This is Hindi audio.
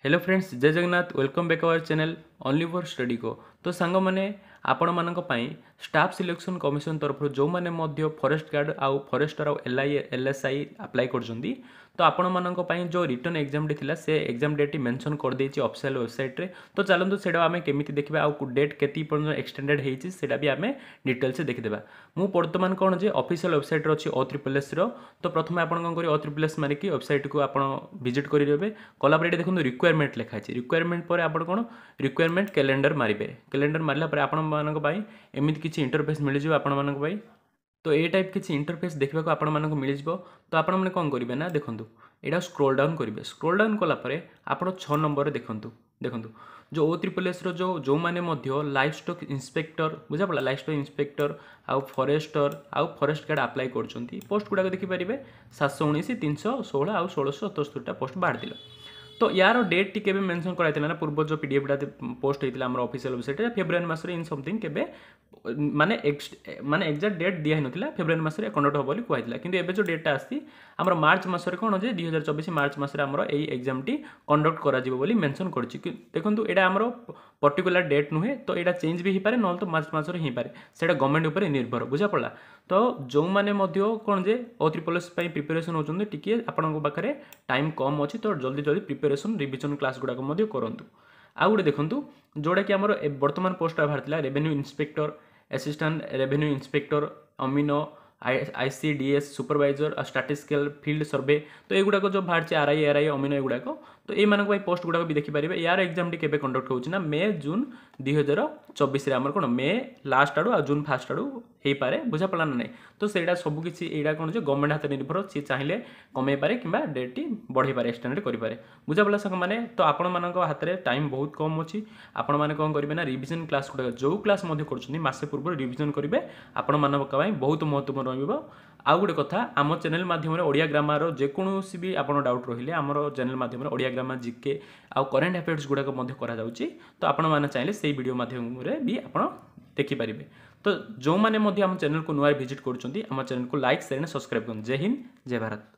हेलो फ्रेंड्स, जय Jagannath. Welcome back our channel only for study को। तो सांग मैंने आपण मानक पई स्टाफ सिलेक्शन कमिशन तरफ जो मैंने मध्य फॉरेस्ट गार्ड आउ फॉरेस्टर आउ एलएसआई अप्लाई करजंदी तो आपण मानक पई जो रिटर्न एग्जाम थिला से एग्जाम डेट मेंशन कर देछि ऑफिशियल वेबसाइट रे। तो चलंतु सेडा आमे केमिति देखबा आउ डेट केति पर्यंत एक्सटेंडेड हेछि सेडा भी आमे डिटेल से देखिदेबा। मु वर्तमान कोन जे ऑफिशियल वेबसाइट रे अछि O3PLS रो। तो प्रथमे आपण कोन करी O3PLS मारि कि वेबसाइट को आपण विजिट करि देबे। कला पर देखो रिक्वायरमेंट लिखा है। रिक्वायरमेंट पर आप रिक्वायरमेंट कैलेंडर मारे। कैलेंडर मारला पर आपण मानक पई एमिति किछि इंटरफेस मिल जिवो आपण मानक पई। तो ए टाइप किछि इंटरफेस देखबा को आपण मानक मिल जिवो। तो आपण माने कोन करिवे ना देखंतु एटा स्क्रॉल डाउन करिवे। स्क्रॉल डाउन कला परे आपण 6 नंबर देखंतु देखंतु जो O3PLS रो जो माने मध्य लाइफ स्टॉक इंस्पेक्टर बुझा पड़ा लाइफ स्टॉक इंस्पेक्टर आउ फॉरेस्टर आउ फॉरेस्ट गार्ड अप्लाई करछंती पोस्ट गुडा देखि परिबे 719 316 आउ 1677 टा पोस्ट बाहर दिला। तो यार डेट टी केबे मेंशन कराइतिला ना पूर्व जो पीडीएफ टा पोस्ट हेतिला हमर ऑफिशियल वेबसाइट रे फेब्रुआरी मास रे इन समथिंग केबे माने एग्जैक्ट डेट दिया नथिला। फेब्रुआरी मास रे कंडक्ट हो बोली कहैतिला किंतु एबे जो डेट आस्ती हमर मार्च मास रे कोन जे 2024 मार्च मास रे हमर एई एग्जाम टी कंडक्ट करा जिवो बोली मेंशन करछि। देखंतु एडा हमर पर्टिकुलर डेट नुहे तो एडा चेंज भी हि पारे नल तो मार्च मास रे हि पारे सेडा गवर्नमेंट ऊपर निर्भर बुझा पड़ला। तो जो माने मध्य कोन जे O3PLS पई प्रिपरेशन होचंदी टिके आपनक पाखरे टाइम कम अछि तो जल्दी जल्दी प्रिपरेशन रिविजन क्लास गुडा मध्य करंतु। आ गुडे देखंतु जोडा कि हमर वर्तमान पोस्ट बाहरतिला revenue inspector assistant revenue inspector अमीनो ICDS supervisor statistical field survey. तो एगुडा जो बाहर RI अमीनो एगुडा तो ये मानक भाई पोस्ट गुडा भी देखि पारिबे। यार एग्जाम टी केबे कंडक्ट होउछि ना मे जून 2024 रे हमर कोन मे लास्ट आडू आ जून फर्स्ट आडू हे पारे बुझा पड़ा ना नहीं। तो सेडा सब किछि एडा कोन जे गवर्नमेंट हाथ निर्भर सी चाहिले कमे पारे किबा डेट टी बढ़े पारे एक्सटेंड करि पारे बुझा पड़ा संग माने। तो आपण मानक हाथ रे टाइम बहुत कम अछि। आपण माने कोन करिवे ना रिवीजन क्लास गुडा जो क्लास मध्य करछनी मासे पूर्व रिवीजन करिवे आपण मानक पई बहुत महत्वपूर्ण रहइबो। आउ गोटे कथा आम चैनल माध्यम ओडिया ग्रामर जेकोसी भी आप डाउट रहिले आमर चैनल माध्यम ओडिया ग्रामर जीके आउ करेन्ट अफेयर्स गुड़ाक करा जाउची। तो आपण माने चाहिले सेही वीडियो माध्यम भी आपण देखि परिबे। तो जो माने आम चैनल को नुआ विजिट करूछंती आम चैनल को लाइक शेयर एंड सब्सक्राइब करन। जय हिंद जय भारत।